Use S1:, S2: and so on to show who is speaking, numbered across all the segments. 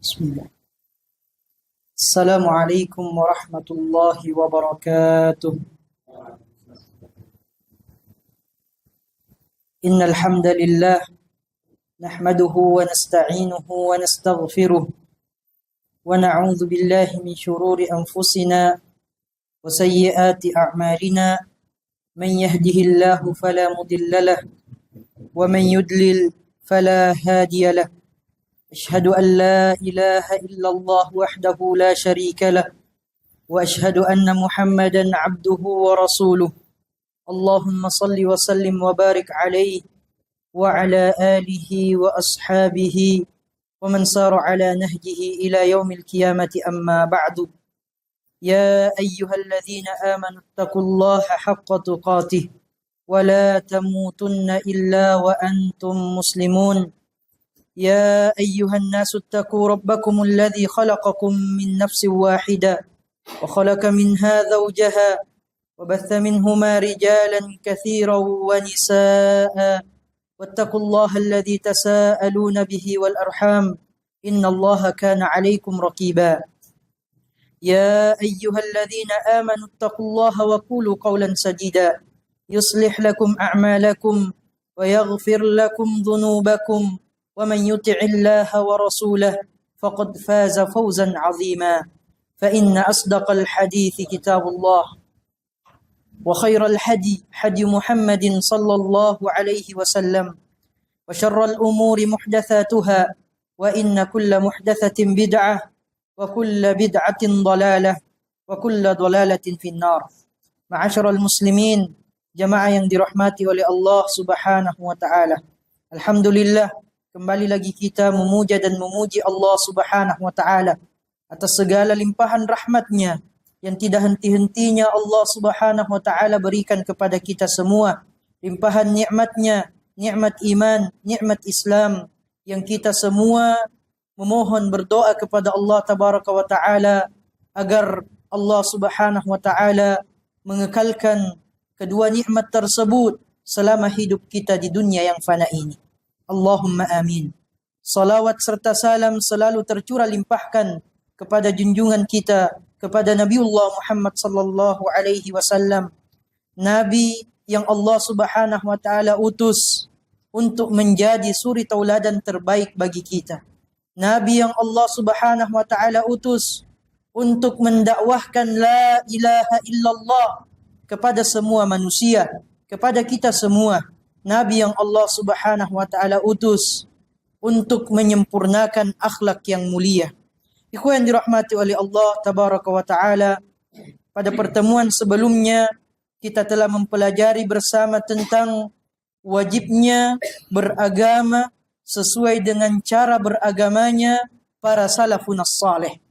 S1: Bismillah. Assalamualaikum warahmatullahi wabarakatuh. Innal hamdalillah nahmaduhu wa nasta'inuhu wa nastaghfiruh wa na'udzu billahi min shururi anfusina wa sayyiati a'malina. Man yahdihillahu fala mudilla lahu wa man yudlil fala hadiya lahu. أشهد أن لا إله إلا الله وحده لا شريك له وأشهد أن محمدا عبده ورسوله. اللهم صل وسلم وبارك عليه وعلى آله وأصحابه ومن سار على نهجه إلى يوم القيامة. أما بعد، يا أيها الذين آمنوا اتقوا الله حق تقاته ولا تموتن إلا وأنتم مسلمون. يا أيها الناس اتقوا ربكم الذي خلقكم من نفس واحدة وخلق منها زوجها وبث منهما رجالا كثيرا ونساء واتقوا الله الذي تساءلون به والأرحام إن الله كان عليكم رقيبا. يا أيها الذين آمنوا اتقوا الله وقولوا قولا سديدا يصلح لكم أعمالكم ويغفر لكم ذنوبكم ومن يطع الله ورسوله فقد فاز فوزا عظيما. فإن أصدق الحديث كتاب الله وخير الهدي هدي محمد صلى الله عليه وسلم وشر الأمور محدثاتها وإن كل محدثة بدعة وكل بدعة ضلالة وكل ضلالة في النار. معاشر المسلمين, jamaah yang dirahmati oleh Allah Subhanahu wa taala. Alhamdulillah, kembali lagi kita memuja dan memuji Allah Subhanahu wa taala atas segala limpahan rahmatnya yang tidak henti-hentinya Allah Subhanahu wa taala berikan kepada kita semua. Limpahan nikmatnya, nikmat iman, nikmat Islam yang kita semua memohon berdoa kepada Allah Tabaraka wa taala agar Allah Subhanahu wa taala mengekalkan kedua nikmat tersebut selama hidup kita di dunia yang fana ini. Allahumma amin. Salawat serta salam selalu tercurah limpahkan kepada junjungan kita, kepada Nabiullah Muhammad sallallahu alaihi wasallam, nabi yang Allah Subhanahu wa taala utus untuk menjadi suri tauladan terbaik bagi kita. Nabi yang Allah Subhanahu wa taala utus untuk mendakwahkan la ilaha illallah kepada semua manusia, kepada kita semua. Nabi yang Allah Subhanahu wa taala utus untuk menyempurnakan akhlak yang mulia. Ikhwan dirahmati oleh Allah Tabaraka wa taala, pada pertemuan sebelumnya kita telah mempelajari bersama tentang wajibnya beragama sesuai dengan cara beragamanya para salafun as-salih.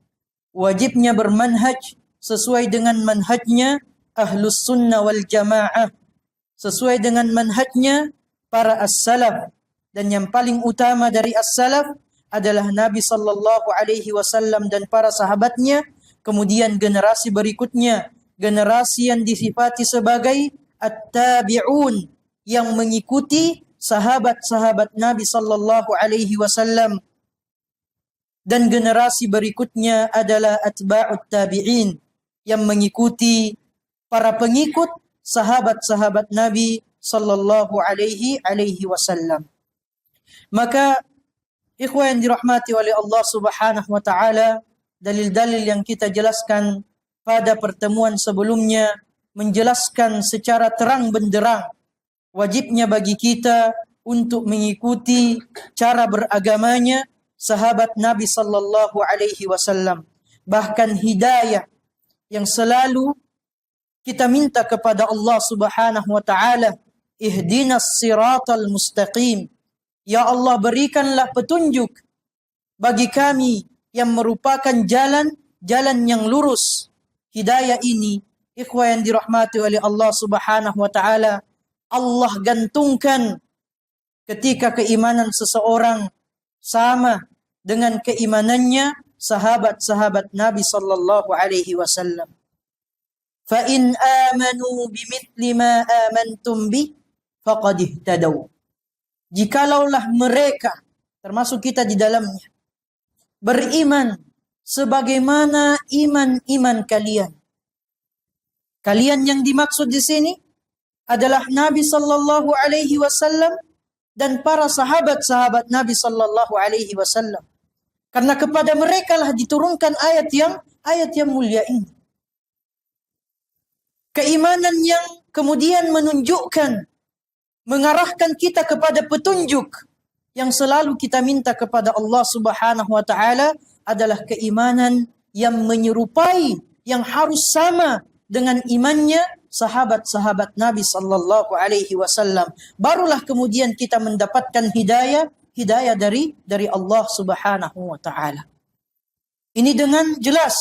S1: Wajibnya bermanhaj sesuai dengan manhajnya Ahlus Sunnah wal Jamaah, sesuai dengan manhajnya para as-salaf, dan yang paling utama dari as-salaf adalah Nabi sallallahu alaihi wasallam dan para sahabatnya, kemudian generasi berikutnya, generasi yang disifati sebagai at-tabi'un yang mengikuti sahabat-sahabat Nabi sallallahu alaihi wasallam, dan generasi berikutnya adalah atba'ut tabi'in yang mengikuti para pengikut sahabat-sahabat Nabi sallallahu alaihi wasallam. Maka ikhwan yang dirahmati oleh Allah Subhanahu wa taala, dalil-dalil yang kita jelaskan pada pertemuan sebelumnya menjelaskan secara terang benderang wajibnya bagi kita untuk mengikuti cara beragamanya sahabat Nabi sallallahu alaihi wasallam. Bahkan hidayah yang selalu kita minta kepada Allah Subhanahu wa taala, ihdinas siratal mustaqim. Ya Allah, berikanlah petunjuk bagi kami yang merupakan jalan yang lurus. Hidayah ini, ikhwan yang dirahmati oleh Allah Subhanahu wa taala, Allah gantungkan ketika keimanan seseorang sama dengan keimanannya sahabat-sahabat Nabi sallallahu alaihi wasallam. فَإِنْ آمَنُوا بِمِثْلِ مَا آمَنْتُمْ بِهِ فَقَدِ اهْتَدَوْا. Jikalaulah mereka, termasuk kita di dalamnya, beriman sebagaimana iman-iman kalian. Kalian yang dimaksud di sini adalah Nabi sallallahu alaihi wasallam dan para sahabat-sahabat Nabi sallallahu alaihi wasallam. Karena kepada mereka lah diturunkan ayat yang mulia ini. Keimanan yang kemudian menunjukkan, mengarahkan kita kepada petunjuk yang selalu kita minta kepada Allah Subhanahu wa taala adalah keimanan yang menyerupai, yang harus sama dengan imannya sahabat-sahabat Nabi sallallahu alaihi wasallam. Barulah kemudian kita mendapatkan hidayah dari Allah Subhanahu wa taala. Ini dengan jelas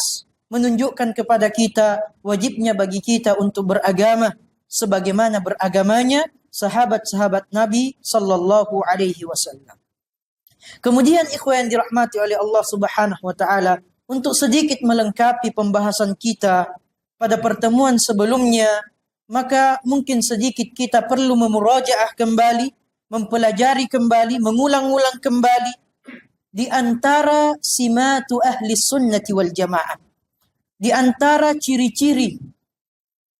S1: menunjukkan kepada kita wajibnya bagi kita untuk beragama sebagaimana beragamanya sahabat-sahabat Nabi sallallahu alaihi wasallam. Kemudian ikhwan yang dirahmati oleh Allah Subhanahu wa taala, untuk sedikit melengkapi pembahasan kita pada pertemuan sebelumnya, maka mungkin sedikit kita perlu memurajaah kembali, mempelajari kembali, mengulang-ulang kembali di antara simatu ahli sunnati wal jamaah. Di antara ciri-ciri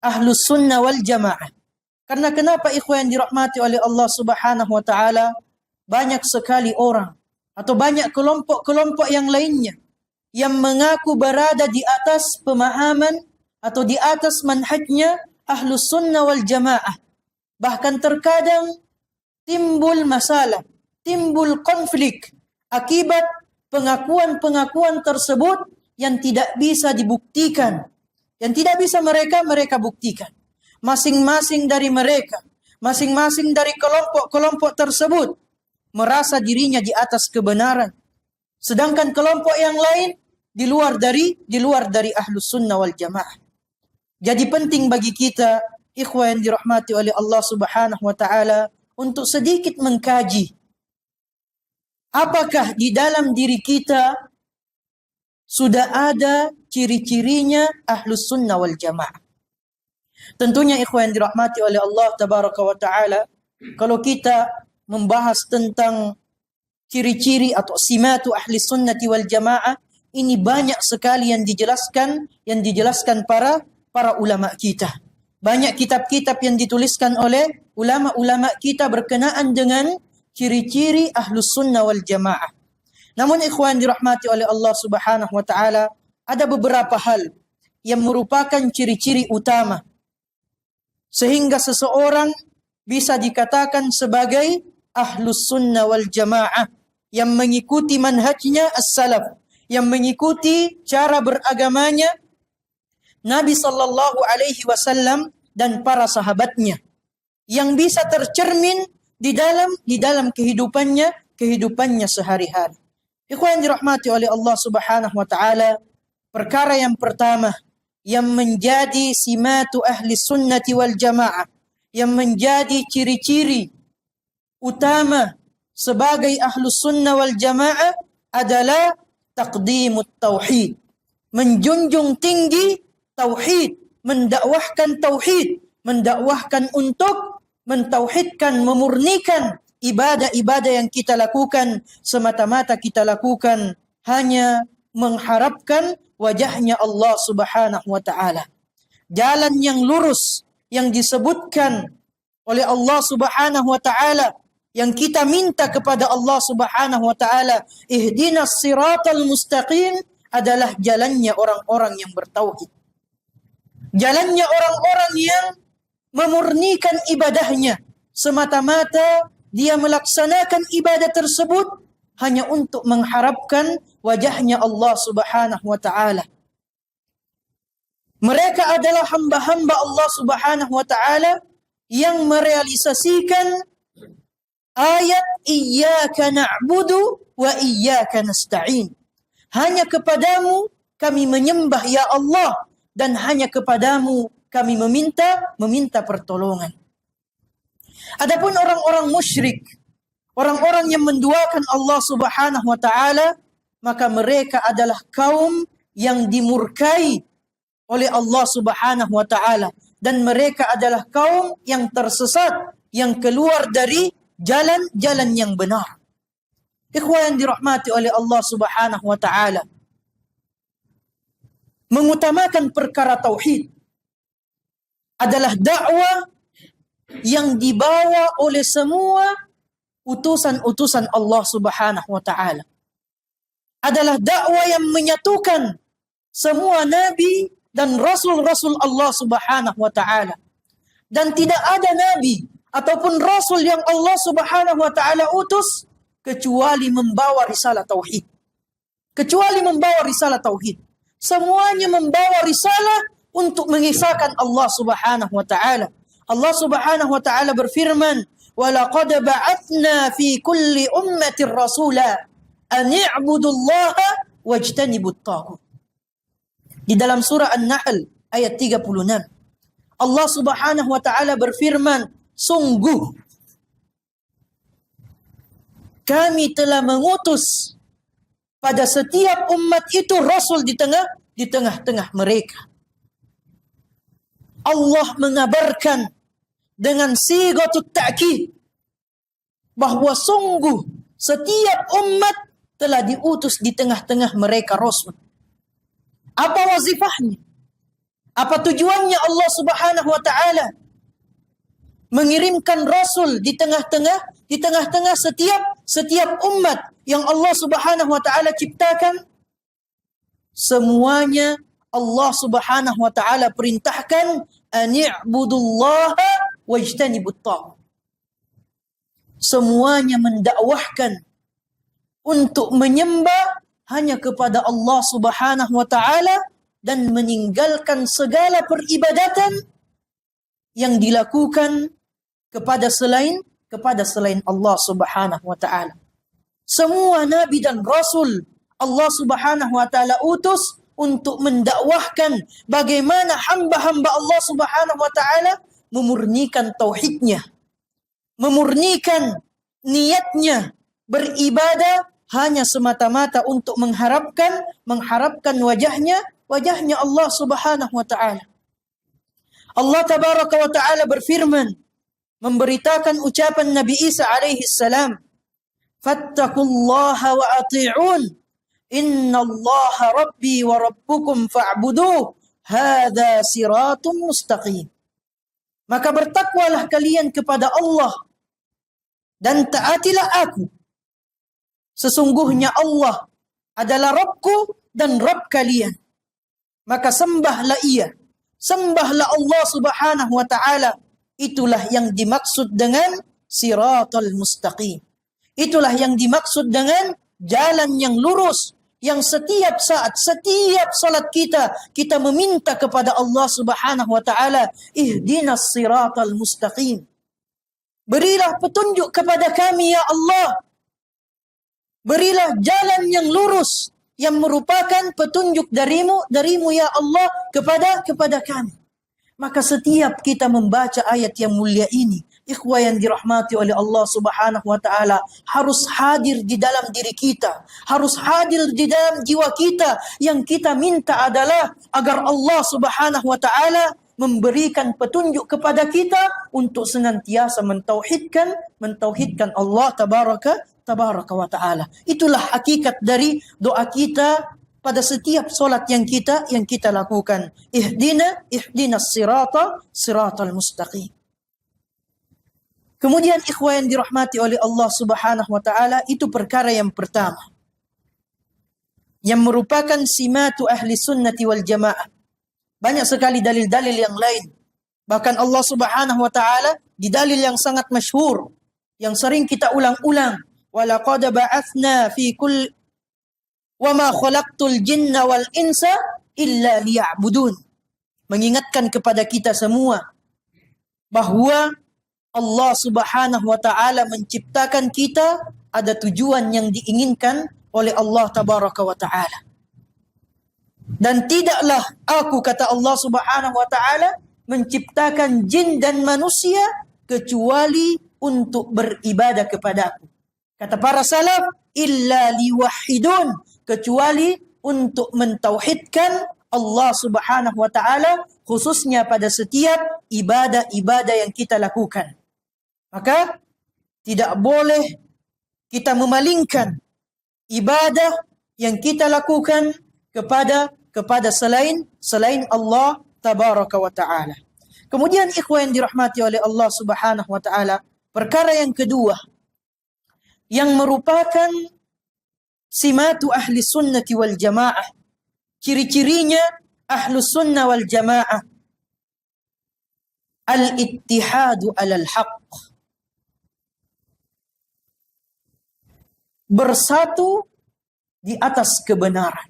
S1: ahlus sunnah wal jamaah. Karena kenapa ikhwan yang dirahmati oleh Allah Subhanahu wa taala, banyak sekali orang atau banyak kelompok-kelompok yang lainnya yang mengaku berada di atas pemahaman atau di atas manhajnya ahlus sunnah wal jamaah. Bahkan terkadang timbul masalah, timbul konflik akibat pengakuan-pengakuan tersebut yang tidak bisa dibuktikan, yang tidak bisa mereka buktikan. Masing-masing dari mereka, masing-masing dari kelompok-kelompok tersebut merasa dirinya di atas kebenaran, sedangkan kelompok yang lain di luar dari ahlus sunnah wal jamaah. Jadi penting bagi kita ikhwan yang dirahmati oleh Allah Subhanahu wa taala untuk sedikit mengkaji apakah di dalam diri kita sudah ada ciri-cirinya ahlus sunnah wal jamaah. Tentunya ikhwan yang dirahmati oleh Allah tabaraka wa taala, kalau kita membahas tentang ciri-ciri atau simatu ahli sunnati wal jamaah, ini banyak sekali yang dijelaskan para ulama kita. Banyak kitab-kitab yang dituliskan oleh ulama-ulama kita berkenaan dengan ciri-ciri ahlus sunnah wal jamaah. Namun ikhwan dirahmati oleh Allah Subhanahu wa taala, ada beberapa hal yang merupakan ciri-ciri utama sehingga seseorang bisa dikatakan sebagai ahlus sunnah wal jamaah yang mengikuti manhajnya as-salaf, yang mengikuti cara beragamanya Nabi sallallahu alaihi wasallam dan para sahabatnya, yang bisa tercermin di dalam kehidupannya sehari-hari. Ikhwan dirahmati oleh Allah Subhanahu wa taala, perkara yang pertama yang menjadi simatu ahli sunnati wal jamaah, yang menjadi ciri-ciri utama sebagai ahlus sunnah wal jamaah adalah taqdimut tauhid, menjunjung tinggi tauhid, mendakwahkan untuk mentauhidkan, memurnikan ibadah-ibadah yang kita lakukan semata-mata kita lakukan hanya mengharapkan wajahnya Allah Subhanahu wa taala. Jalan yang lurus yang disebutkan oleh Allah Subhanahu wa taala, yang kita minta kepada Allah Subhanahu wa taala, ihdinas siratal mustaqim, adalah jalannya orang-orang yang bertauhid. Jalannya orang-orang yang memurnikan ibadahnya semata-mata dia melaksanakan ibadah tersebut hanya untuk mengharapkan wajahnya Allah Subhanahu wa taala. Mereka adalah hamba-hamba Allah Subhanahu wa taala yang merealisasikan ayat iyyaka na'budu wa iyyaka nasta'in. Hanya kepadamu kami menyembah ya Allah, dan hanya kepadamu kami meminta pertolongan. Adapun orang-orang musyrik, orang-orang yang menduakan Allah Subhanahu wa taala, maka mereka adalah kaum yang dimurkai oleh Allah Subhanahu wa taala, dan mereka adalah kaum yang tersesat, yang keluar dari jalan-jalan yang benar. Ikhwan yang dirahmati oleh Allah Subhanahu wa taala, mengutamakan perkara tauhid adalah dakwah yang dibawa oleh semua utusan-utusan Allah Subhanahu wa taala. Adalah dakwah yang menyatukan semua nabi dan rasul-rasul Allah Subhanahu wa taala. Dan tidak ada nabi ataupun rasul yang Allah Subhanahu wa taala utus kecuali membawa risalah tauhid. Kecuali membawa risalah tauhid. Semuanya membawa risalah untuk mengisahkan Allah Subhanahu wa taala. Allah Subhanahu wa taala berfirman, "Wa laqad ba'atsna fi kulli ummatin rasula an i'budullaha wajtanibut taghut." Di dalam surah An-Nahl ayat 36. Allah Subhanahu wa taala berfirman, sungguh kami telah mengutus pada setiap umat itu rasul di tengah-tengah mereka. Allah mengabarkan dengan sighatut ta'kid bahwa sungguh setiap umat telah diutus di tengah-tengah mereka rasul. Apa wazifahnya? Apa tujuannya Allah Subhanahu wa taala mengirimkan rasul di tengah-tengah setiap umat yang Allah Subhanahu wa taala ciptakan? Semuanya Allah Subhanahu wa taala perintahkan ani'budullaha wajtanibut taghut. Semuanya mendakwahkan untuk menyembah hanya kepada Allah Subhanahu wa taala dan meninggalkan segala peribadatan yang dilakukan kepada selain Allah Subhanahu wa taala. Semua nabi dan rasul Allah Subhanahu wa taala utus untuk mendakwahkan bagaimana hamba-hamba Allah Subhanahu wa taala memurnikan tauhidnya, memurnikan niatnya beribadah hanya semata-mata untuk mengharapkan wajahnya Allah Subhanahu wa taala. Allah tabaraka wa taala berfirman memberitakan ucapan Nabi Isa alaihi salam, "Fattaqullaha wa ati'un, innallaha rabbi wa rabbukum fa'buduh, hadza siratun mustaqim." Maka bertakwalah kalian kepada Allah dan taatilah aku. Sesungguhnya Allah adalah Rabbku dan Rabb kalian. Maka sembahlah Ia. Sembahlah Allah Subhanahu wa taala. Itulah yang dimaksud dengan siratal mustaqim. Itulah yang dimaksud dengan jalan yang lurus. Yang setiap saat, setiap salat kita meminta kepada Allah Subhanahu wa taala, ihdinas siratal mustaqim. Berilah petunjuk kepada kami ya Allah. Berilah jalan yang lurus yang merupakan petunjuk darimu ya Allah kepada kami. Maka setiap kita membaca ayat yang mulia ini, ikhwah yang dirahmati oleh Allah Subhanahu wa taala, harus hadir di dalam diri kita, harus hadir di dalam jiwa kita. Yang kita minta adalah agar Allah Subhanahu wa taala memberikan petunjuk kepada kita untuk senantiasa mentauhidkan Allah tabaraka wa ta'ala. Itulah hakikat dari doa kita pada setiap solat yang kita lakukan. Ihdinas siratal mustaqim. Kemudian ikhwah yang dirahmati oleh Allah Subhanahu wa ta'ala, itu perkara yang pertama yang merupakan simatu ahli sunnati wal jamaah. Banyak sekali dalil-dalil yang lain. Bahkan Allah Subhanahu wa ta'ala di dalil yang sangat masyhur yang sering kita ulang-ulang, walaqad ba'atsna fi kulli wama khalaqtul jinna wal insa illa liya'budun. Mengingatkan kepada kita semua bahwa Allah Subhanahu wa taala menciptakan kita ada tujuan yang diinginkan oleh Allah tabaraka wa taala. Dan tidaklah aku, kata Allah Subhanahu wa taala, menciptakan jin dan manusia kecuali untuk beribadah kepadaku. Kata para salaf, illa liwahidun, kecuali untuk mentauhidkan Allah Subhanahu wa taala, khususnya pada setiap ibadah-ibadah yang kita lakukan. Maka tidak boleh kita memalingkan ibadah yang kita lakukan kepada selain Allah tabaraka wa ta'ala. Kemudian ikhwan yang dirahmati oleh Allah Subhanahu wa taala, perkara yang kedua yang merupakan simatu ahli sunnati wal jamaah, ciri-cirinya ahlu sunnah wal jamaah, al-ittihadu alal haqq, bersatu di atas kebenaran.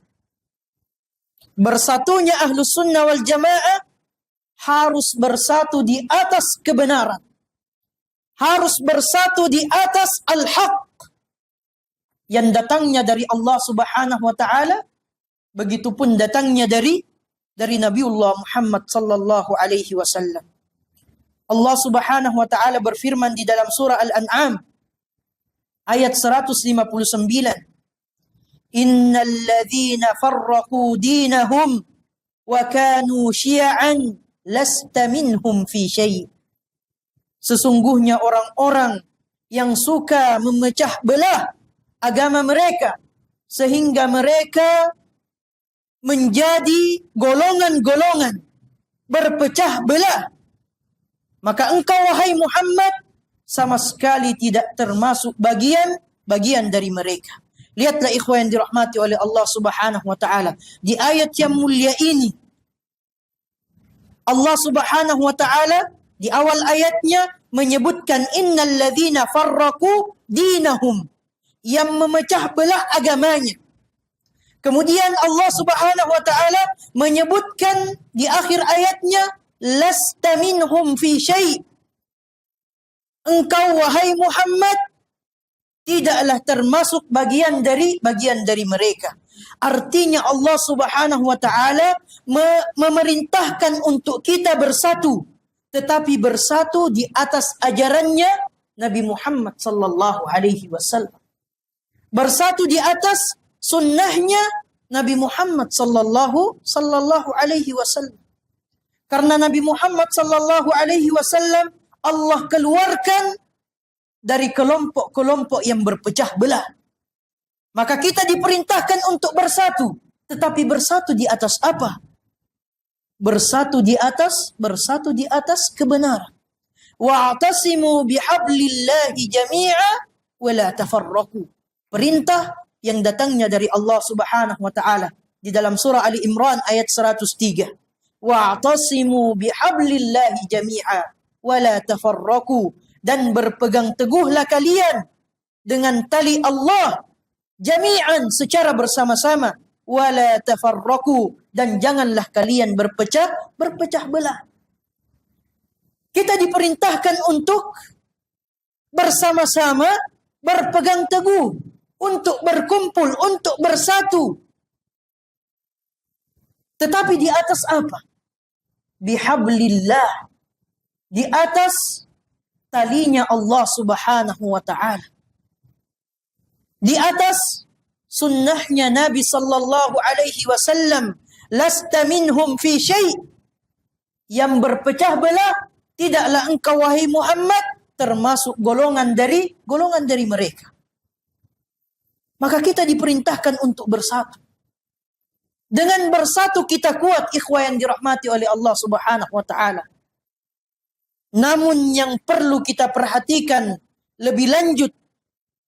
S1: Bersatunya ahlu sunnah wal jamaah harus bersatu di atas kebenaran, harus bersatu di atas al-haq yang datangnya dari Allah Subhanahu wa taala, begitupun datangnya dari Nabiullah Muhammad sallallahu alaihi wasallam. Allah Subhanahu wa taala berfirman di dalam surah Al-An'am ayat 159, innal ladzina farraqu dinahum wa kanu syi'an lasta minhum fi syai'. Sesungguhnya orang-orang yang suka memecah belah agama mereka sehingga mereka menjadi golongan-golongan, berpecah belah, maka engkau wahai Muhammad sama sekali tidak termasuk bagian dari mereka. Lihatlah ikhwan yang dirahmati oleh Allah Subhanahu wa taala, di ayat yang mulia ini Allah Subhanahu wa taala di awal ayatnya menyebutkan innal ladzina farraqu dinahum, yang memecah belah agamanya. Kemudian Allah Subhanahu wa taala menyebutkan di akhir ayatnya lasta minhum fi syai', engkau wahai Muhammad tidaklah termasuk bagian dari mereka. Artinya Allah Subhanahu wa taala memerintahkan untuk kita bersatu, tetapi bersatu di atas ajarannya Nabi Muhammad sallallahu alaihi wasallam. Bersatu di atas sunnahnya Nabi Muhammad sallallahu alaihi wasallam. Karena Nabi Muhammad sallallahu alaihi wasallam Allah keluarkan dari kelompok-kelompok yang berpecah belah. Maka kita diperintahkan untuk bersatu, tetapi bersatu di atas apa? Bersatu di atas kebenaran. Wa'tasimu bihablillahi jami'a wa la tafarraqu. Perintah yang datangnya dari Allah Subhanahu wa taala di dalam surah Ali Imran ayat 103. Wa'tasimu bihablillahi jami'a wa la tafarraqu, dan berpegang teguhlah kalian dengan tali Allah jami'an, secara bersama-sama, wala tafarraqu, dan janganlah kalian berpecah belah. Kita diperintahkan untuk bersama-sama, berpegang teguh, untuk berkumpul, untuk bersatu. Tetapi di atas apa? Bihablillah, di atas talinya Allah Subhanahu wa ta'ala, di atas sunnahnya Nabi sallallahu alaihi wasallam. Lasta minhum fi syai', yang berpecah belah tidaklah engkau wahai Muhammad termasuk golongan dari mereka. Maka kita diperintahkan untuk bersatu. Dengan bersatu kita kuat, ikhwah yang dirahmati oleh Allah Subhanahu wa taala. Namun yang perlu kita perhatikan lebih lanjut,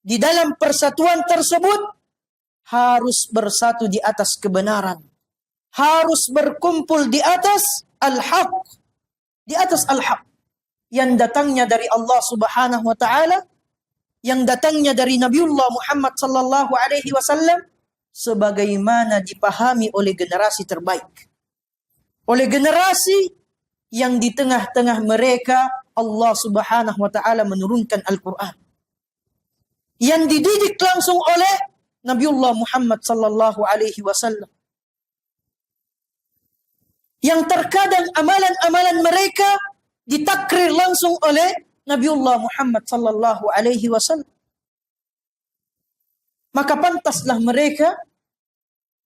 S1: di dalam persatuan tersebut harus bersatu di atas kebenaran. Harus berkumpul di atas al-haq. Di atas al-haq. Yang datangnya dari Allah Subhanahu wa ta'ala, yang datangnya dari Nabiullah Muhammad sallallahu alaihi wasallam, sebagaimana dipahami oleh generasi terbaik. Oleh generasi yang di tengah-tengah mereka Allah Subhanahu wa ta'ala menurunkan Al-Quran, yang dididik langsung oleh Nabiullah Muhammad sallallahu alaihi wasallam, yang terkadang amalan-amalan mereka ditakrir langsung oleh Nabiullah Muhammad sallallahu alaihi wasallam. Maka pantaslah mereka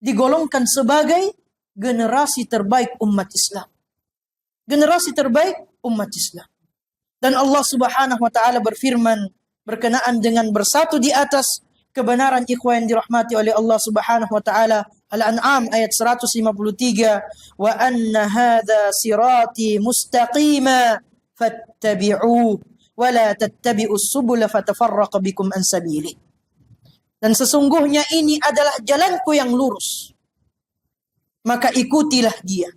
S1: digolongkan sebagai generasi terbaik umat Islam. Generasi terbaik umat Islam. Dan Allah Subhanahu wa taala berfirman berkenaan dengan bersatu di atas kebenaran, ikhwan yang dirahmati oleh Allah Subhanahu wa taala. Al-An'am ayat 153, wa anna hadza sirati mustaqima fattabi'uhu wa la tattabi'us subula fatafarraqa bikum an sabili. Dan sesungguhnya ini adalah jalanku yang lurus, maka ikutilah dia.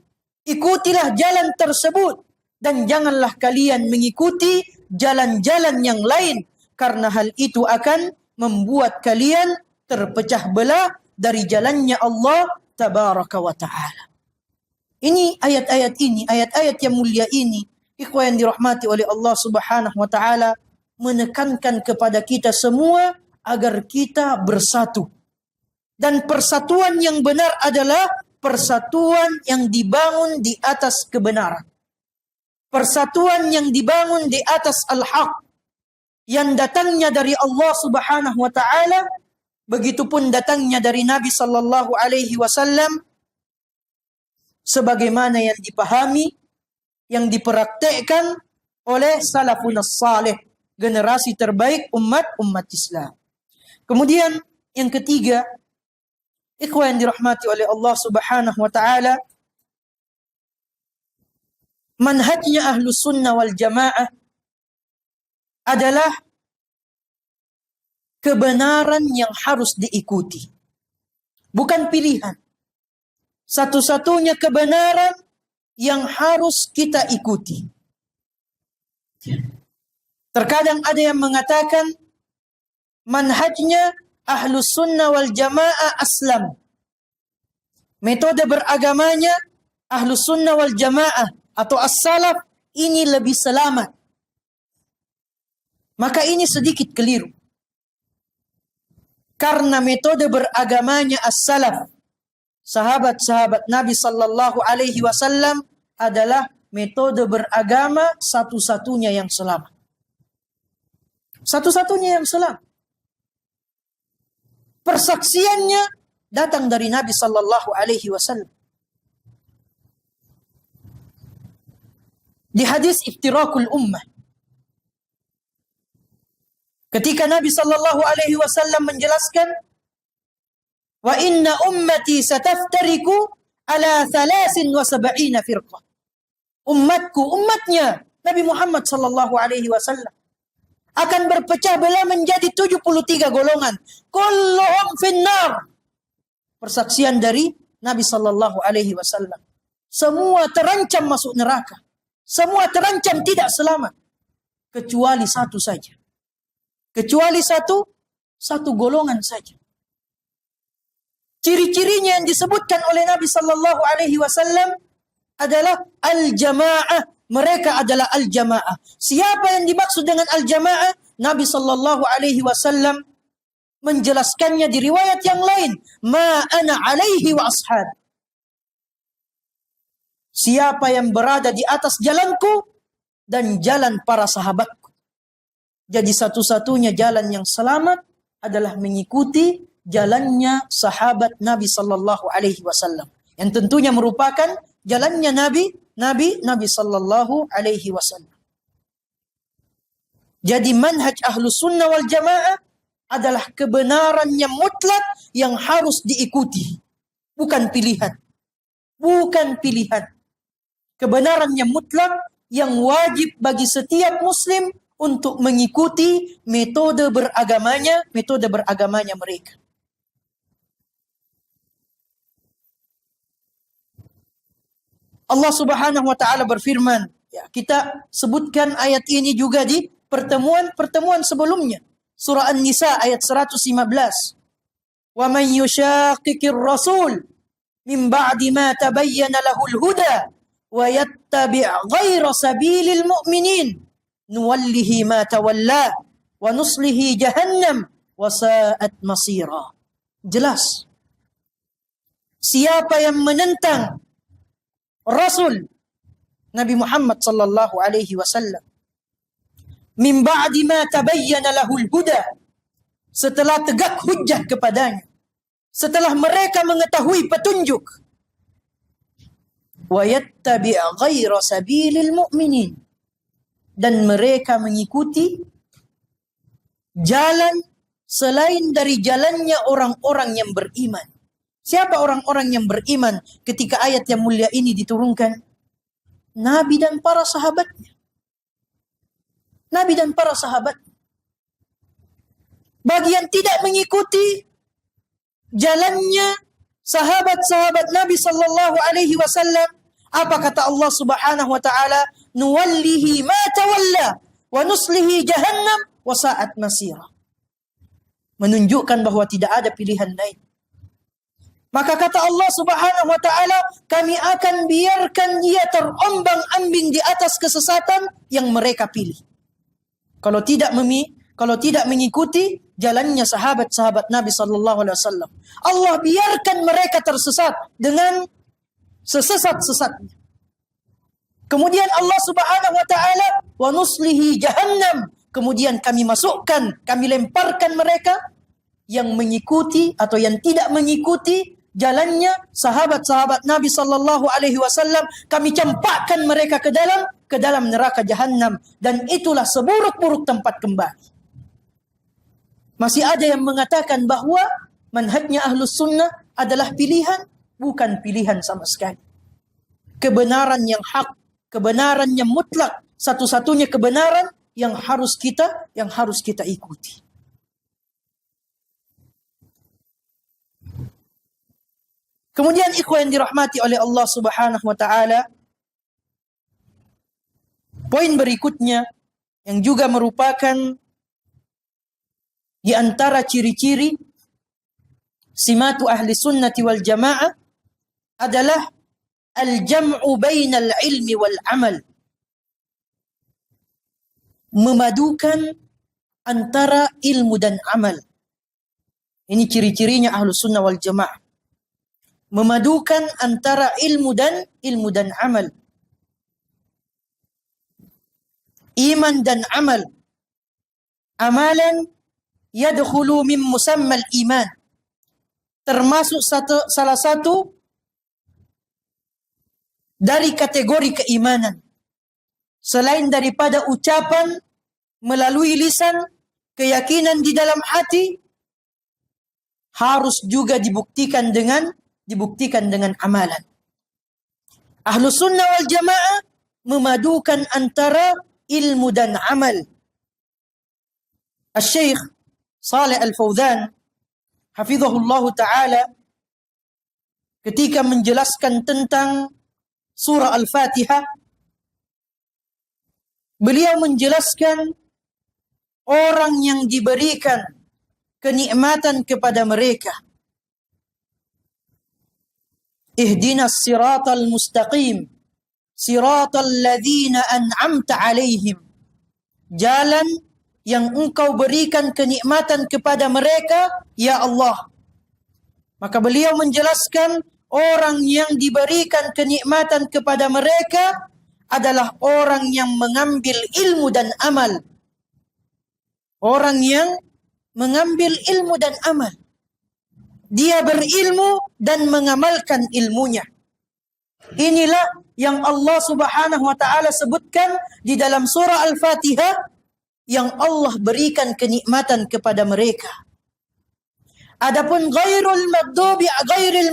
S1: Ikutilah jalan tersebut dan janganlah kalian mengikuti jalan-jalan yang lain, karena hal itu akan membuat kalian terpecah belah dari jalannya Allah tabaraka wa ta'ala. Ini ayat-ayat yang mulia ini, ikhwan yang dirahmati oleh Allah Subhanahu wa taala, menekankan kepada kita semua agar kita bersatu. Dan persatuan yang benar adalah persatuan yang dibangun di atas kebenaran. Persatuan yang dibangun di atas al-haq, yang datangnya dari Allah Subhanahu wa taala, begitupun datangnya dari Nabi sallallahu alaihi wasallam, sebagaimana yang dipahami, yang dipraktekkan oleh salafun salih, generasi terbaik umat Islam. Kemudian yang ketiga, ikhwan yang dirahmati oleh Allah Subhanahu wa taala, manhajnya Ahlus Sunnah wal Jamaah adalah kebenaran yang harus diikuti, bukan pilihan. Satu-satunya kebenaran yang harus kita ikuti. Terkadang ada yang mengatakan manhajnya Ahlus Sunnah wal Jamaah aslam. Metode beragamanya Ahlus Sunnah wal Jamaah atau as-salaf ini lebih selamat. Maka ini sedikit keliru. Karena metode beragamanya as-salaf, sahabat-sahabat Nabi sallallahu alaihi wasallam, adalah metode beragama satu-satunya yang selamat. Satu-satunya yang selamat. Persaksiannya datang dari Nabi sallallahu alaihi wasallam. Di hadis iftirakul ummah, ketika Nabi sallallahu alaihi wasallam menjelaskan, wa inna ummati sataftariku ala 73 firqah. Umatnya Nabi Muhammad sallallahu alaihi wasallam akan berpecah belah menjadi 73 golongan. Kulluhum finnar. Persaksian dari Nabi sallallahu alaihi wasallam. Semua terancam masuk neraka. Semua terancam tidak selamat. Kecuali satu saja. Kecuali satu golongan saja. Ciri-cirinya yang disebutkan oleh Nabi sallallahu alaihi wasallam adalah al-jamaah. Mereka adalah al-jamaah. Siapa yang dimaksud dengan al-jamaah? Nabi sallallahu alaihi wasallam menjelaskannya di riwayat yang lain, ma ana alaihi wa ashab. Siapa yang berada di atas jalanku dan jalan para sahabatku. Jadi satu-satunya jalan yang selamat adalah mengikuti jalannya sahabat Nabi sallallahu alaihi wasallam, yang tentunya merupakan jalannya Nabi sallallahu alaihi wasallam. Jadi manhaj Ahlus Sunnah wal Jamaah adalah kebenaran yang mutlak yang harus diikuti, bukan pilihan. Bukan pilihan. Kebenaran yang mutlak yang wajib bagi setiap muslim untuk mengikuti metode beragamanya mereka. Allah Subhanahu wa taala berfirman, ya, kita sebutkan ayat ini juga di pertemuan sebelumnya. Surah An-Nisa ayat 115. Wa man yushaqiqir rasul min ba'di ma tabayyana lahul huda wa yattabi' ghayra sabilil mu'minin nuwallihi ma tawalla wa nuslihi jahannam wa sa'at masira. Jelas. Siapa yang menentang Rasul Nabi Muhammad sallallahu alaihi wasallam min ba'di ma tabayyana lahul huda, setelah tegak hujjah kepadanya, setelah mereka mengetahui petunjuk, wa yattabi' ghaira sabilil mu'minin, dan mereka mengikuti jalan selain dari jalannya orang-orang yang beriman. Siapa orang-orang yang beriman ketika ayat yang mulia ini diturunkan? Nabi dan para sahabatnya. Nabi dan para sahabat. Bagi yang tidak mengikuti jalannya sahabat-sahabat Nabi sallallahu alaihi wasallam, apa kata Allah Subhanahu wa taala? Nuwallihi ma tawalla wa nuslihi jahannam wa sa'at masira. Menunjukkan bahwa tidak ada pilihan lain. Maka kata Allah Subhanahu wa taala, kami akan biarkan dia terombang-ambing di atas kesesatan yang mereka pilih. Kalau tidak mengikuti jalannya sahabat-sahabat Nabi sallallahu alaihi wasallam, Allah biarkan mereka tersesat dengan sesesat-sesatnya. Kemudian Allah Subhanahu wa taala wa nuslihi jahannam, kemudian kami masukkan, kami lemparkan mereka yang mengikuti atau yang tidak mengikuti jalannya sahabat-sahabat Nabi sallallahu alaihi wasallam, kami campakkan mereka ke dalam neraka jahanam, dan itulah seburuk-buruk tempat kembali. Masih ada yang mengatakan bahwa manhajnya Ahlus Sunnah adalah pilihan, bukan pilihan sama sekali. Kebenaran yang hak, kebenaran yang mutlak, satu-satunya kebenaran yang harus kita ikuti. Kemudian ikhwan yang dirahmati oleh Allah Subhanahu wa taala, poin berikutnya yang juga merupakan di antara ciri-ciri simatu ahli sunnati wal jamaah adalah al-jam'u bainal ilmi wal amal. Memadukan antara ilmu dan amal. Ini ciri-cirinya ahlu sunnah wal jamaah. Memadukan antara ilmu dan amal. Iman dan amal. Amalan yadkhulu min musammal iman. Termasuk salah satu dari kategori keimanan. Selain daripada ucapan melalui lisan, keyakinan di dalam hati, harus juga dibuktikan dengan amalan. Ahlus sunnah wal jamaah memadukan antara ilmu dan amal. Al-Syekh Shalih Al-Fauzan hafizahullah ta'ala ketika menjelaskan tentang surah Al-Fatihah, beliau menjelaskan orang yang diberikan kenikmatan kepada mereka. Ihdinas siratal mustaqim, siratal ladzina an'amta alaihim. Jalan yang engkau berikan kenikmatan kepada mereka, ya Allah. Maka beliau menjelaskan orang yang diberikan kenikmatan kepada mereka adalah orang yang mengambil ilmu dan amal. Orang yang mengambil ilmu dan amal. Dia berilmu dan mengamalkan ilmunya. Inilah yang Allah Subhanahu wa taala sebutkan di dalam surah Al-Fatihah, yang Allah berikan kenikmatan kepada mereka. Adapun ghairil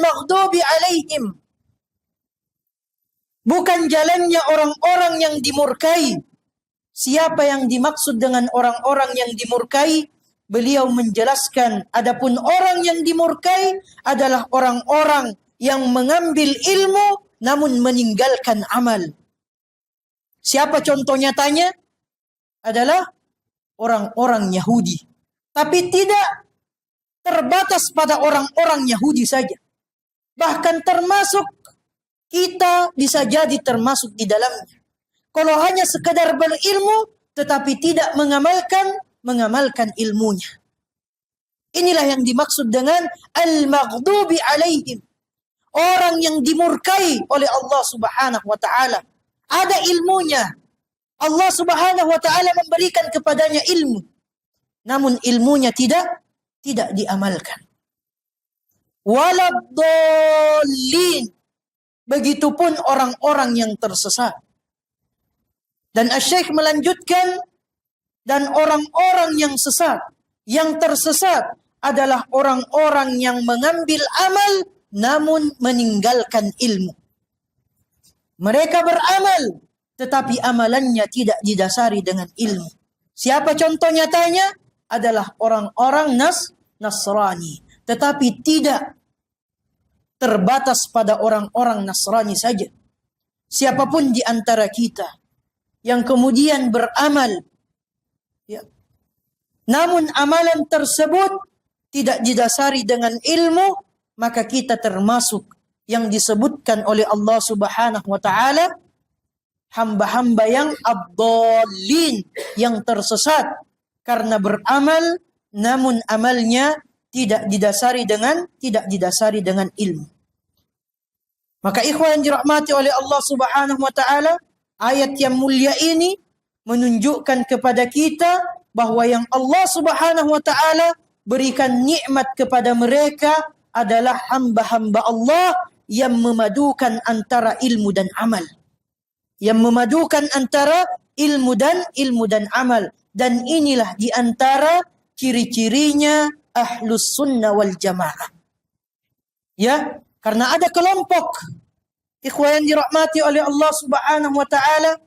S1: maghdubi alaihim, bukan jalannya orang-orang yang dimurkai. Siapa yang dimaksud dengan orang-orang yang dimurkai? Beliau menjelaskan, adapun orang yang dimurkai adalah orang-orang yang mengambil ilmu namun meninggalkan amal. Siapa contoh nyatanya? Adalah orang-orang Yahudi. Tapi tidak terbatas pada orang-orang Yahudi saja. Bahkan termasuk kita bisa jadi termasuk di dalamnya. Kalau hanya sekedar berilmu tetapi tidak mengamalkan ilmunya. Inilah yang dimaksud dengan al-maghdubi alaihim. Orang yang dimurkai oleh Allah Subhanahu wa taala. Ada ilmunya. Allah Subhanahu wa taala memberikan kepadanya ilmu. Namun ilmunya tidak diamalkan. Waladdallin. Begitupun orang-orang yang tersesat. Dan Asy-Syaikh melanjutkan, Dan orang-orang yang sesat, yang tersesat adalah orang-orang yang mengambil amal namun meninggalkan ilmu. Mereka beramal, tetapi amalannya tidak didasari dengan ilmu. Siapa contoh nyatanya? Adalah orang-orang Nasrani. Tetapi tidak terbatas pada orang-orang Nasrani saja. Siapapun di antara kita yang kemudian beramal, ya, namun amalan tersebut tidak didasari dengan ilmu, maka kita termasuk yang disebutkan oleh Allah Subhanahu wa taala hamba-hamba yang ad-dallin, yang tersesat karena beramal namun amalnya tidak didasari dengan ilmu. Maka ikhwan yang dirahmati oleh Allah Subhanahu wa taala, ayat yang mulia ini menunjukkan kepada kita bahwa yang Allah Subhanahu wa taala berikan nikmat kepada mereka adalah hamba-hamba Allah yang memadukan antara ilmu dan amal. Yang memadukan antara ilmu dan amal. Dan inilah di antara ciri-cirinya Ahlus Sunnah wal Jamaah. Ya, karena ada kelompok ikhwan yang dirahmati oleh Allah Subhanahu wa taala,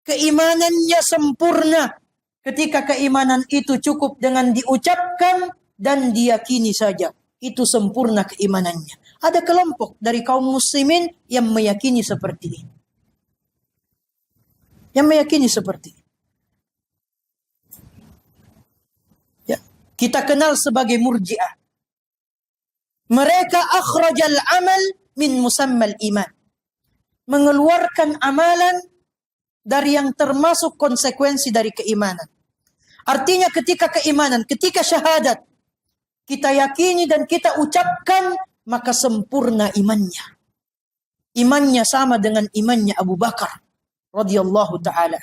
S1: keimanannya sempurna ketika keimanan itu cukup dengan diucapkan dan diyakini saja. Itu sempurna keimanannya. Ada kelompok dari kaum muslimin yang meyakini seperti ini. Yang meyakini seperti ini. Ya, kita kenal sebagai Murji'ah. Mereka akhrajal amal min musammal iman. Mengeluarkan amalan dari yang termasuk konsekuensi dari keimanan. Artinya ketika syahadat kita yakini dan kita ucapkan, maka sempurna imannya. Imannya sama dengan imannya Abu Bakar radhiyallahu taala.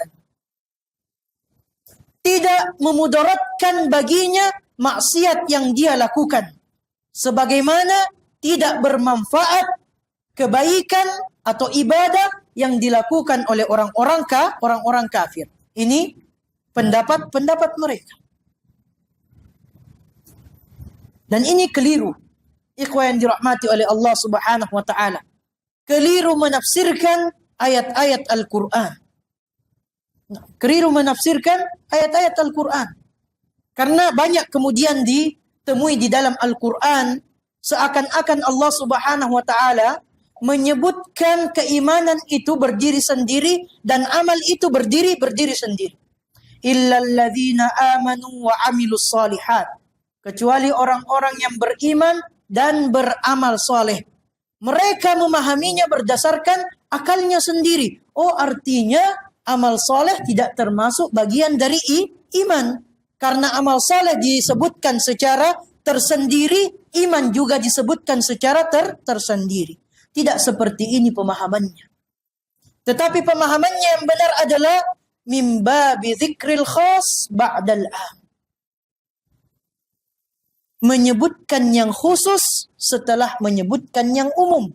S1: Tidak memudaratkan baginya maksiat yang dia lakukan. Sebagaimana tidak bermanfaat kebaikan atau ibadah yang dilakukan oleh orang-orang kafir. Ini pendapat mereka. Dan ini keliru. Ikhwan yang dirahmati oleh Allah Subhanahu wa taala. Keliru menafsirkan ayat-ayat Al-Qur'an. Keliru menafsirkan ayat-ayat Al-Qur'an. Karena banyak kemudian ditemui di dalam Al-Qur'an seakan-akan Allah Subhanahu wa taala menyebutkan keimanan itu berdiri sendiri dan amal itu berdiri sendiri. Illal ladzina amanu wa amilus shalihat. Kecuali orang-orang yang beriman dan beramal soleh. Mereka memahaminya berdasarkan akalnya sendiri. Oh, artinya amal soleh tidak termasuk bagian dari iman. Karena amal soleh disebutkan secara tersendiri, iman juga disebutkan secara tersendiri. Tidak seperti ini pemahamannya. Tetapi pemahamannya yang benar adalah min babi dzikril khas ba'dal am. Menyebutkan yang khusus setelah menyebutkan yang umum.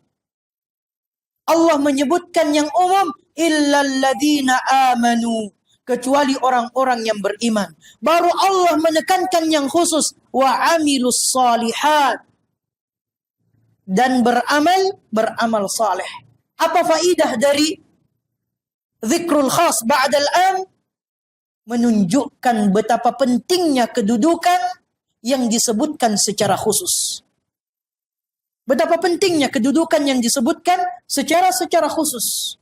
S1: Allah menyebutkan yang umum, illal ladzina amanu, kecuali orang-orang yang beriman. Baru Allah menekankan yang khusus, wa amilus shalihat, dan beramal saleh. Apa faidah dari zikrul khas ba'dal am? Menunjukkan betapa pentingnya kedudukan yang disebutkan secara khusus. Betapa pentingnya kedudukan yang disebutkan secara khusus.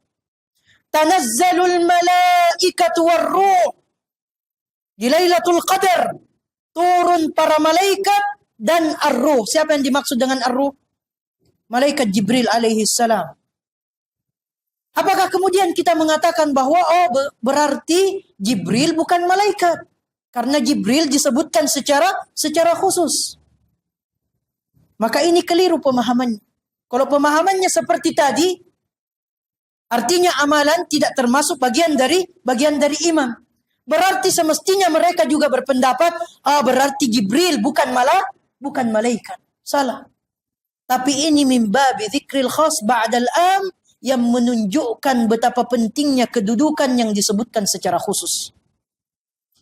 S1: Tanazzalul malaikatu warruh. Di Lailatul Qadar turun para malaikat dan ar-ruh. Siapa yang dimaksud dengan ar-ruh? Malaikat Jibril alaihi salam. Apakah kemudian kita mengatakan bahwa berarti Jibril bukan malaikat? Karena Jibril disebutkan secara khusus. Maka ini keliru pemahamannya. Kalau pemahamannya seperti tadi, artinya amalan tidak termasuk bagian dari iman. Berarti semestinya mereka juga berpendapat, berarti Jibril bukan malaikat. Salah. Tapi ini min babi dzikril khas ba'dal am, yang menunjukkan betapa pentingnya kedudukan yang disebutkan secara khusus.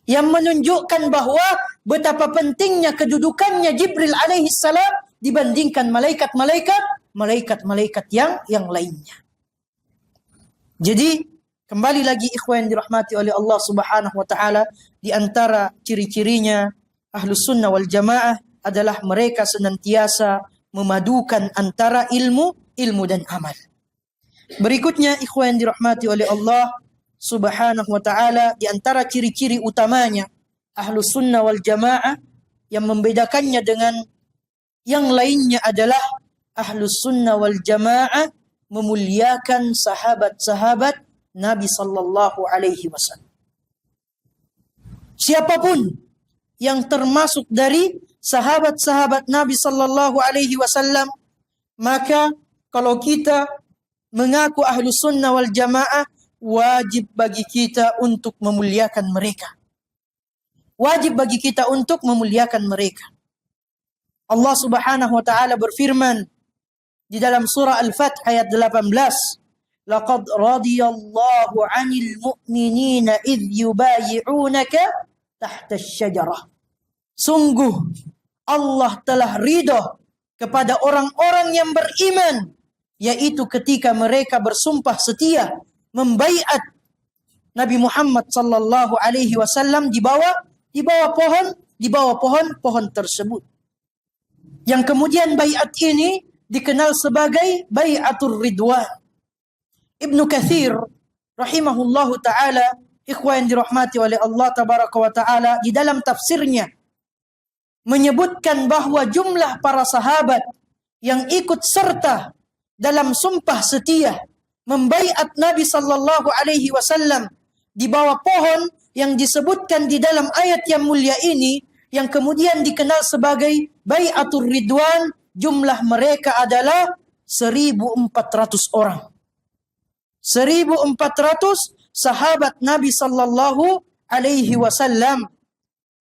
S1: yang menunjukkan bahwa betapa pentingnya kedudukannya Jibril alaihi salam dibandingkan malaikat-malaikat yang lainnya. Jadi kembali lagi ikhwan yang dirahmati oleh Allah Subhanahu wa taala, di antara ciri-cirinya Ahlus Sunnah wal Jamaah adalah mereka senantiasa memadukan antara ilmu dan amal. Berikutnya ikhwan yang dirahmati oleh Allah Subhanahu wa taala, di antara ciri-ciri utamanya Ahlus Sunnah wal Jamaah yang membedakannya dengan yang lainnya adalah Ahlus Sunnah wal Jamaah memuliakan sahabat-sahabat Nabi sallallahu alaihi wasallam. Siapapun yang termasuk dari sahabat-sahabat Nabi sallallahu alaihi wasallam, maka kalau kita mengaku Ahlus Sunnah wal Jamaah, wajib bagi kita untuk memuliakan mereka. Wajib bagi kita untuk memuliakan mereka. Allah Subhanahu wa taala berfirman di dalam surah Al-Fath ayat 18, "Laqad radiyallahu 'anil mu'minina idh yubayi'unaka tahta asy-syajarah." Sungguh Allah telah ridha kepada orang-orang yang beriman, yaitu ketika mereka bersumpah setia membaiat Nabi Muhammad sallallahu alaihi wasallam di bawah pohon tersebut. Yang kemudian baiat ini dikenal sebagai Bai'atur Ridwan. Ibnu Katsir rahimahullahu taala, ikhwan yang dirahmati oleh Allah tabaraka wa taala, di dalam tafsirnya menyebutkan bahwa jumlah para sahabat yang ikut serta dalam sumpah setia membaiat Nabi sallallahu alaihi wasallam di bawah pohon yang disebutkan di dalam ayat yang mulia ini, yang kemudian dikenal sebagai Bai'atur Ridwan, jumlah mereka adalah 1.400 orang. 1.400 sahabat Nabi sallallahu alaihi wasallam.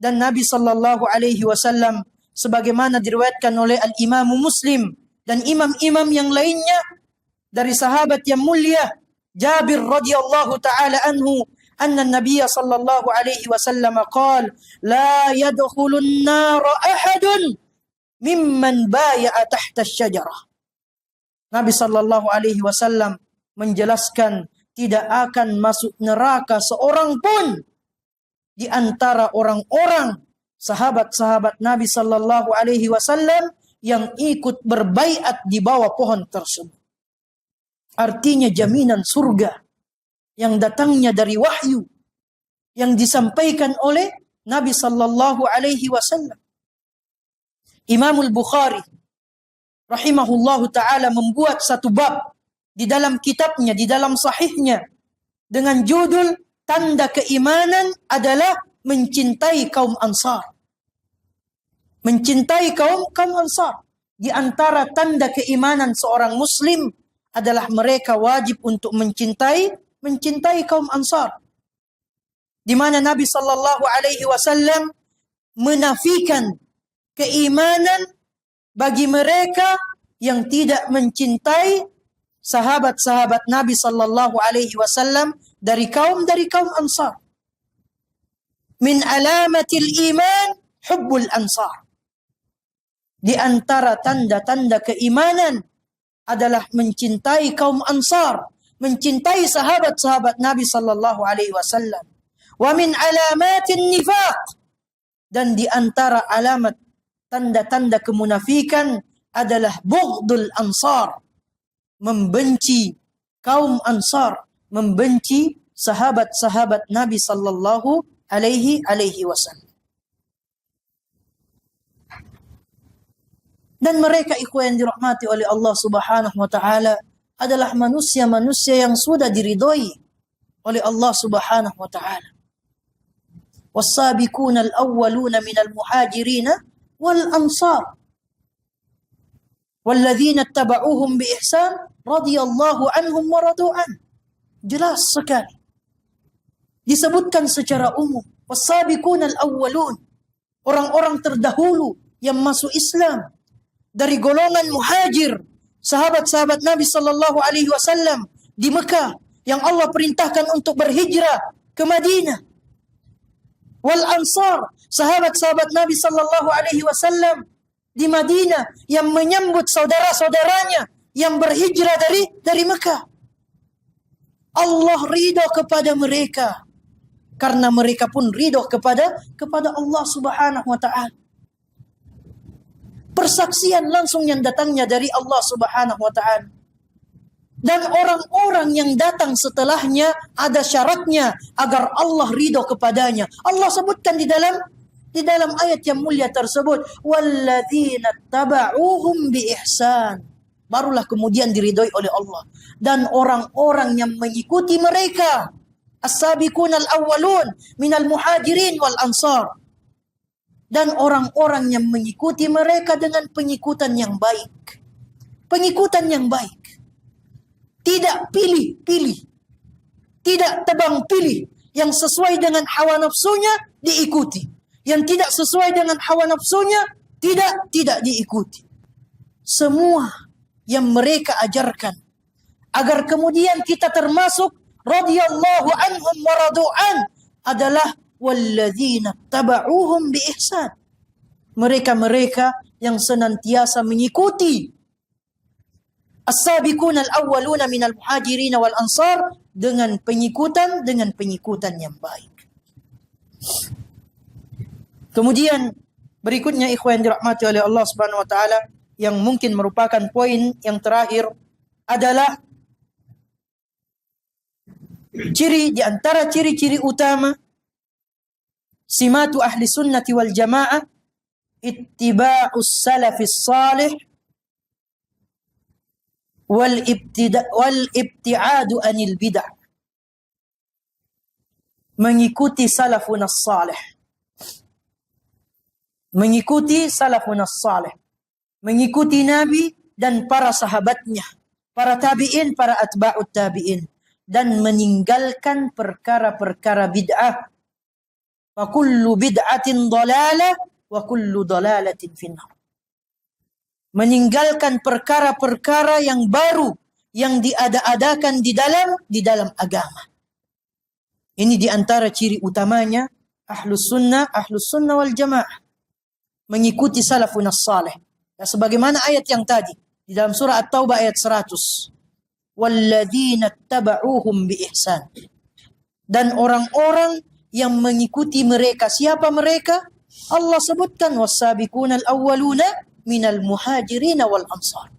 S1: Dan Nabi sallallahu alaihi wasallam sebagaimana diriwayatkan oleh Al-Imam Muslim dan imam-imam yang lainnya dari sahabat yang mulia Jabir radhiyallahu taala anhu, anna Nabiy sallallahu alaihi wasallam qala, la yadkhulun nar ahadun mimman bai'a tahta asy-syajarah. Nabi sallallahu alaihi wasallam menjelaskan tidak akan masuk neraka seorang pun di antara orang-orang sahabat-sahabat Nabi sallallahu alaihi wasallam yang ikut berbaiat di bawah pohon tersebut. Artinya jaminan surga yang datangnya dari wahyu yang disampaikan oleh Nabi sallallahu alaihi wasallam. Imam Al-Bukhari rahimahullahu taala membuat satu bab di dalam kitabnya, di dalam sahihnya, dengan judul tanda keimanan adalah mencintai kaum Ansar. Mencintai kaum Ansar. Di antara tanda keimanan seorang muslim adalah mereka wajib untuk mencintai kaum Ansar. Di mana Nabi sallallahu alaihi wasallam menafikan keimanan bagi mereka yang tidak mencintai sahabat-sahabat Nabi sallallahu alaihi wasallam dari kaum Ansar. Min alamatil iman hubbul ansar. Di antara tanda-tanda keimanan adalah mencintai kaum Ansar, mencintai sahabat-sahabat Nabi sallallahu alaihi wasallam. Wa min alamatin nifaq, dan di antara alamat tanda-tanda kemunafikan adalah bughdul ansar, membenci kaum Ansar, membenci sahabat-sahabat Nabi sallallahu alaihi wasallam. Dan mereka ikhwan yang dirahmati oleh Allah Subhanahu wa taala adalah manusia-manusia yang sudah diridhoi oleh Allah Subhanahu wa taala. Was-sabiquna al-awwaluna minal muhajirin wal ansar walladzina ittaba'uuhum bi ihsan radhiyallahu anhum wa radu an. Jelas sekali disebutkan secara umum, was-sabiquna al-awwalun, orang-orang terdahulu yang masuk Islam dari golongan muhajir, sahabat-sahabat Nabi sallallahu alaihi wasallam di Mekah yang Allah perintahkan untuk berhijrah ke Madinah. wal Ansar, sahabat-sahabat Nabi sallallahu alaihi wasallam di Madinah yang menyambut saudara-saudaranya yang berhijrah dari Mekah. Allah ridho kepada mereka karena mereka pun ridho kepada Allah Subhanahu wa taala. Persaksian langsung yang datangnya dari Allah Subhanahu wa taala. Dan orang-orang yang datang setelahnya ada syaratnya agar Allah ridho kepadanya. Allah sebutkan di dalam ayat yang mulia tersebut, walladzina taba'uhum biihsan. Barulah kemudian diridhoi oleh Allah. Dan orang-orang yang mengikuti mereka, as-sabiqunal awwalun minal muhajirin wal ansar. Dan orang-orang yang mengikuti mereka dengan pengikutan yang baik. Pengikutan yang baik. Tidak pilih-pilih. Tidak tebang pilih. Yang sesuai dengan hawa nafsunya diikuti. Yang tidak sesuai dengan hawa nafsunya tidak diikuti. Semua yang mereka ajarkan. Agar kemudian kita termasuk radhiyallahu anhum wa radu'an adalah walladzina taba'uhum biihsan. Mereka-mereka yang senantiasa mengikuti as-sabiqun al-awwaluna minal muhajirin wal ansar dengan pengikutan yang baik. Kemudian berikutnya ikhwan yang dirahmati oleh Allah Subhanahu wa taala yang mungkin merupakan poin yang terakhir adalah di antara ciri-ciri utama simatu ahli sunnati wal jamaah ittiba'us salafis salih wal ibti'adu anil bid'ah. Mengikuti salafun as-salih. Mengikuti salafun as-salih. Mengikuti Nabi dan para sahabatnya, para tabi'in, para atba'ut tabi'in, dan meninggalkan perkara-perkara bid'ah. Wa kullu bid'atin dhalalah wa kullu dhalalatin finnar. Meninggalkan perkara-perkara yang baru yang diada-adakan di dalam agama. Ini di antara ciri utamanya ahlus sunnah wal jamaah. Mengikuti salafun as-salih. Ya, sebagaimana ayat yang tadi di dalam surah At-Taubah ayat 100. Walladzina taba'uhum biihsan. Dan orang-orang yang mengikuti mereka. Siapa mereka? Allah sebutkan was-sabiqunal awwaluna minal muhajirin wal ansar.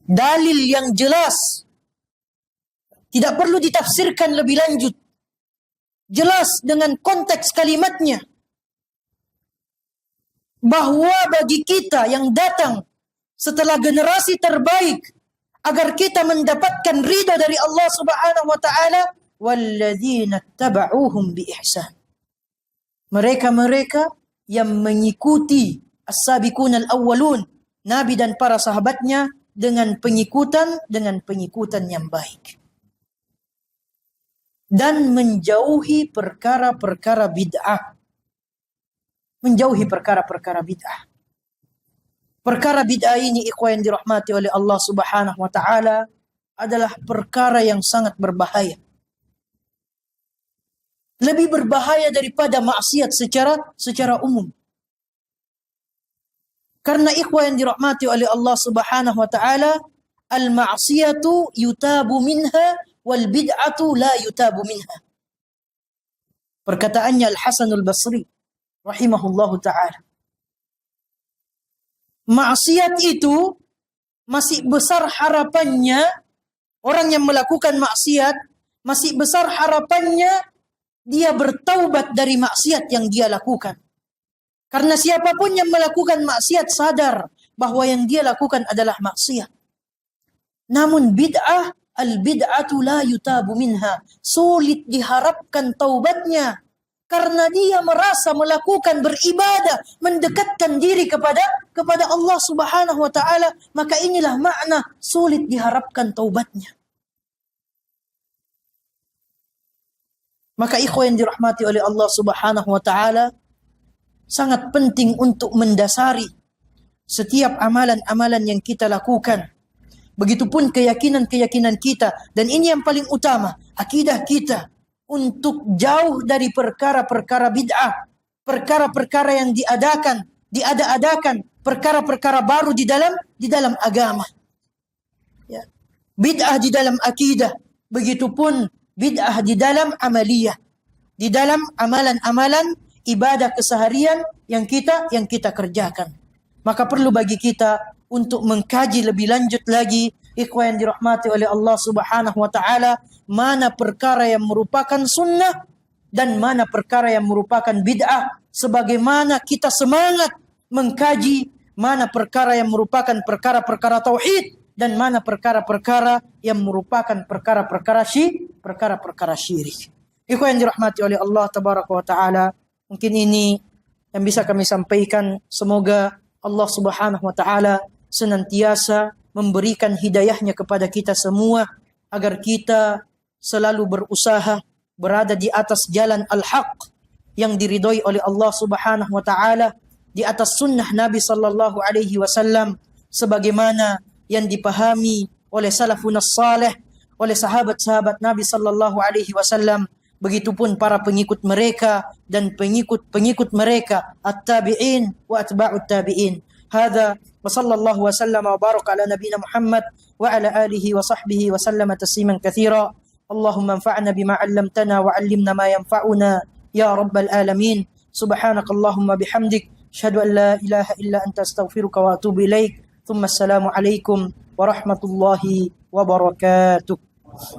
S1: Dalil yang jelas. Tidak perlu ditafsirkan lebih lanjut. Jelas dengan konteks kalimatnya. Bahwa bagi kita yang datang setelah generasi terbaik agar kita mendapatkan ridha dari Allah Subhanahu wa taala, walladzina taba'uhum biihsan. Mereka-mereka yang mengikuti as-sabiqun al-awwalun, Nabi dan para sahabatnya dengan pengikutan yang baik. Dan menjauhi perkara-perkara bid'ah. Menjauhi perkara-perkara bid'ah. Perkara bid'ah ini ikhwan yang dirahmati oleh Allah Subhanahu wa taala adalah perkara yang sangat berbahaya. Lebih berbahaya daripada maksiat secara umum. Karena ikhwan yang dirahmati oleh Allah Subhanahu wa taala, al-ma'siyatu yutabu minha wal bid'atu la yutabu minha. Perkataannya Al-Hasan Al-Basri rahimahullahu ta'ala. Maksiat itu masih besar harapannya, orang yang melakukan maksiat masih besar harapannya dia bertaubat dari maksiat yang dia lakukan. Karena siapapun yang melakukan maksiat sadar bahwa yang dia lakukan adalah maksiat. Namun bid'ah, al-bid'atu la yutabu minha. Sulit diharapkan taubatnya. Karena dia merasa melakukan beribadah, mendekatkan diri kepada Allah Subhanahu wa taala, maka inilah makna sulit diharapkan taubatnya. Maka ikhwan yang dirahmati oleh Allah Subhanahu wa taala, sangat penting untuk mendasari setiap amalan-amalan yang kita lakukan. Begitupun keyakinan-keyakinan kita, dan ini yang paling utama, akidah kita. untuk jauh dari perkara-perkara bid'ah, perkara-perkara yang diada-adakan, perkara-perkara baru di dalam agama. Ya. Bid'ah di dalam akidah, begitupun bid'ah di dalam amaliyah, di dalam amalan-amalan ibadah keseharian yang kita kerjakan. Maka perlu bagi kita untuk mengkaji lebih lanjut lagi, ikhwan yang dirahmati oleh Allah Subhanahu wa taala, mana perkara yang merupakan sunnah dan mana perkara yang merupakan bid'ah, sebagaimana kita semangat mengkaji mana perkara yang merupakan perkara-perkara tauhid dan mana perkara-perkara yang merupakan perkara-perkara syirik. Ikhwan yang dirahmati oleh Allah tabaraka wa taala, mungkin ini yang bisa kami sampaikan. Semoga Allah Subhanahu wa taala senantiasa memberikan hidayahnya kepada kita semua agar kita selalu berusaha berada di atas jalan al-haq yang diridhoi oleh Allah Subhanahu wa taala, di atas sunnah Nabi sallallahu alaihi wasallam sebagaimana yang dipahami oleh salafun salih, oleh sahabat-sahabat Nabi sallallahu alaihi wasallam, begitupun para pengikut mereka dan pengikut mereka at-tabi'in wa atba'ut tabi'in. Hadza wa sallallahu wa sallama wa baraka ala nabiyyina Muhammad wa ala alihi wa sahbihi wa sallama tasliman katsira. Allahumma anfa'na bima 'allamtana wa 'allimna ma yanfa'una ya rabbal alamin. Subhanakallahumma bihamdik asyhadu an la ilaha illa anta astaghfiruka wa atubu ilaik. Thumma assalamu alaikum warahmatullahi wabarakatuh.